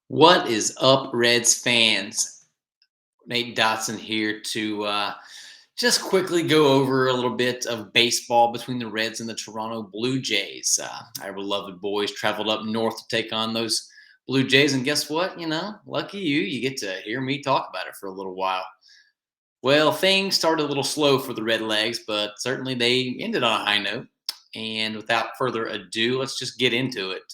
What is up, Reds fans? Nate Dotson here to just quickly go over a little bit of baseball between the Reds and the Toronto Blue Jays. Our beloved boys traveled up north to take on those Blue Jays, and guess what? Lucky you, you get to hear me talk about it for a little while. Well, things started a little slow for the Red Legs, but certainly they ended on a high note. And without further ado, let's just get into it.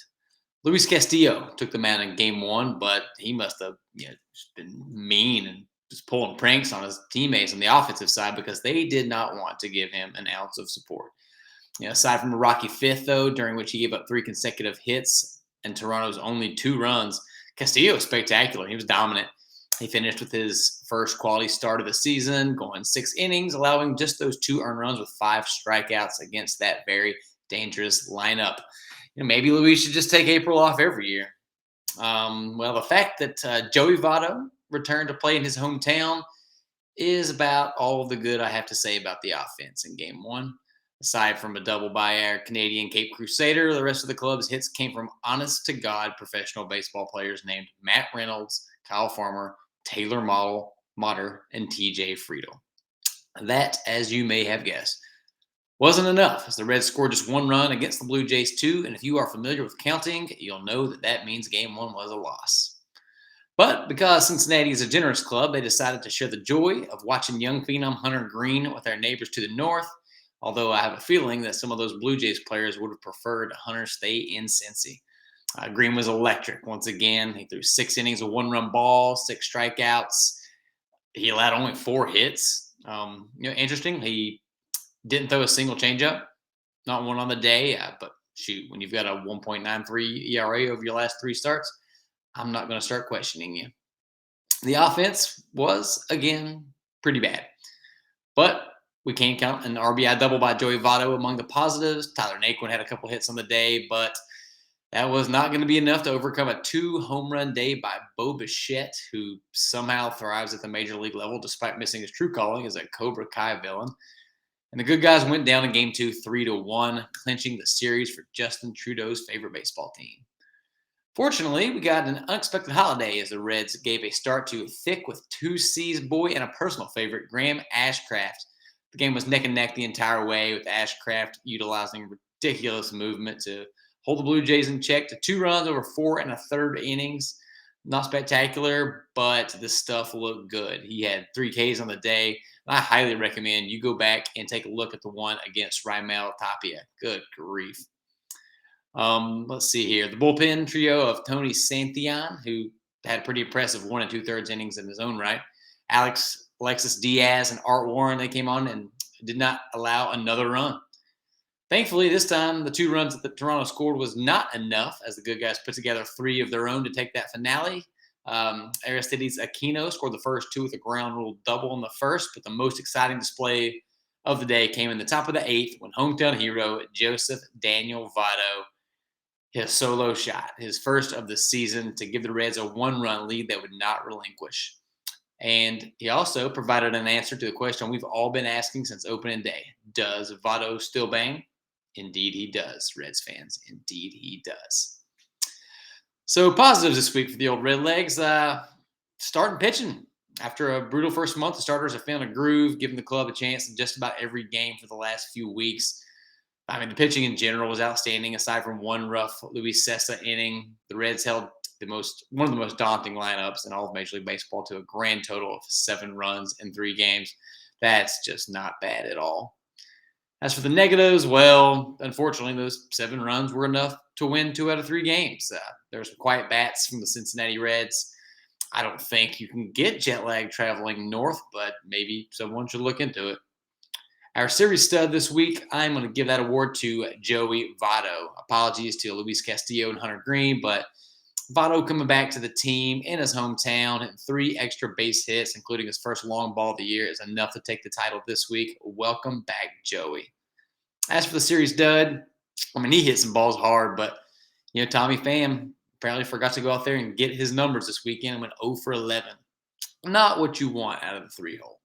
Luis Castillo took the mound in game one, but he must have just been mean and just pulling pranks on his teammates on the offensive side because they did not want to give him an ounce of support. Aside from a rocky fifth, though, during which he gave up three consecutive hits and Toronto's only two runs, Castillo was spectacular. He was dominant. He finished with his first quality start of the season, going 6 innings, allowing just those two earned runs with five strikeouts against that very dangerous lineup. Maybe Luis should just take April off every year. The fact that Joey Votto returned to play in his hometown is about all of the good I have to say about the offense in game one. Aside from a double by our Canadian Cape Crusader, the rest of the club's hits came from honest to God professional baseball players named Matt Reynolds, Kyle Farmer, Taylor Motter, and TJ Friedel. That, as you may have guessed, wasn't enough as the Reds scored just one run against the Blue Jays, too. And if you are familiar with counting, you'll know that that means game one was a loss. But because Cincinnati is a generous club, they decided to share the joy of watching young phenom Hunter Green with our neighbors to the north. Although I have a feeling that some of those Blue Jays players would have preferred Hunter stay in Cincy. Green was electric once again. He threw 6 innings of one-run ball, six strikeouts. He allowed only four hits. Interesting. He didn't throw a single changeup, not one on the day. But shoot, when you've got a 1.93 ERA over your last three starts, I'm not going to start questioning you. The offense was, again, pretty bad. But we can count an RBI double by Joey Votto among the positives. Tyler Naquin had a couple hits on the day, but that was not going to be enough to overcome a 2-home run day by Bo Bichette, who somehow thrives at the major league level despite missing his true calling as a Cobra Kai villain. And the good guys went down in game two, 3-1, clinching the series for Justin Trudeau's favorite baseball team. Fortunately, we got an unexpected holiday as the Reds gave a start to Thick with two C's boy and a personal favorite, Graham Ashcraft. The game was neck and neck the entire way, with Ashcraft utilizing ridiculous movement to hold the Blue Jays in check to 2 runs over 4 1/3 innings. Not spectacular, but the stuff looked good. He had 3 Ks on the day. I highly recommend you go back and take a look at the one against Raimel Tapia. Good grief. Let's see here. The bullpen trio of Tony Santillan, who had pretty impressive 1 2/3 innings in his own right. Alexis Diaz and Art Warren, they came on and did not allow another run. Thankfully, this time, the 2 runs that Toronto scored was not enough as the good guys put together 3 of their own to take that finale. Aristides Aquino scored the first 2 with a ground rule double in the first, but the most exciting display of the day came in the top of the 8th when hometown hero Joseph Daniel Votto hit a solo shot, his first of the season, to give the Reds a 1-run lead that would not relinquish. And he also provided an answer to the question we've all been asking since opening day. Does Votto still bang? Indeed he does, Reds fans. Indeed he does. So positives this week for the old Redlegs. Starting pitching. After a brutal first month, the starters have found a groove, giving the club a chance in just about every game for the last few weeks. I mean, the pitching in general was outstanding. Aside from one rough Luis Cessa inning, the Reds held one of the most daunting lineups in all of Major League Baseball to a grand total of 7 runs in 3 games. That's just not bad at all. As for the negatives, well, unfortunately, those 7 runs were enough to win 2 out of 3 games. There were some quiet bats from the Cincinnati Reds. I don't think you can get jet lag traveling north, but maybe someone should look into it. Our series stud this week, I'm going to give that award to Joey Votto. Apologies to Luis Castillo and Hunter Green, but Votto coming back to the team in his hometown, hitting 3 extra base hits, including his first long ball of the year, is enough to take the title this week. Welcome back, Joey. As for the series dud, I mean, he hit some balls hard, but, Tommy Pham apparently forgot to go out there and get his numbers this weekend and went 0 for 11. Not what you want out of the 3-hole.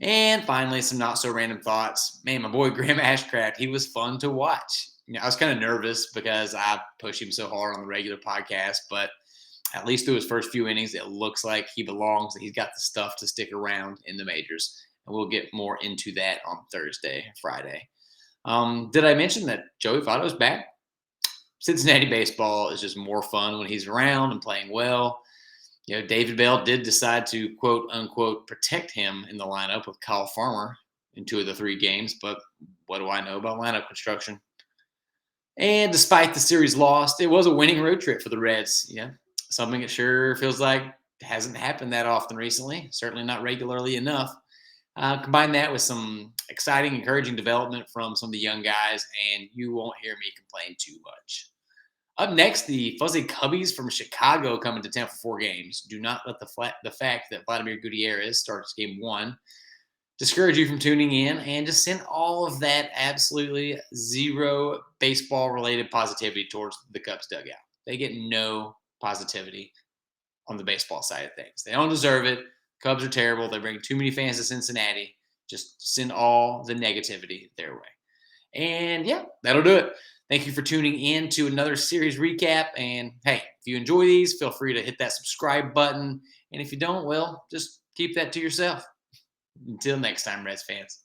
And finally, some not so random thoughts. Man, my boy Graham Ashcraft, he was fun to watch. I was kind of nervous because I push him so hard on the regular podcast, but At least through his first few innings, it looks like he belongs. He's got the stuff to stick around in the majors. And we'll get more into that on Thursday, Friday. Did I mention that Joey Votto's back? Cincinnati baseball is just more fun when he's around and playing well. David Bell did decide to quote unquote protect him in the lineup with Kyle Farmer in 2 of the 3 games, but what do I know about lineup construction? And despite the series lost, it was a winning road trip for the Reds. Something it sure feels like hasn't happened that often recently, certainly not regularly enough. Combine that with some exciting, encouraging development from some of the young guys, and you won't hear me complain too much. Up next, the Fuzzy Cubbies from Chicago coming to town for 4 games. Do not let the fact that Vladimir Gutierrez starts game 1 discourage you from tuning in, and just send all of that absolutely zero baseball related positivity towards the Cubs dugout. They get no positivity on the baseball side of things. They don't deserve it. Cubs are terrible. They bring too many fans to Cincinnati. Just send all the negativity their way. And yeah, that'll do it. Thank you for tuning in to another series recap. And hey, if you enjoy these, feel free to hit that subscribe button. And if you don't, well, just keep that to yourself. Until next time, Reds fans.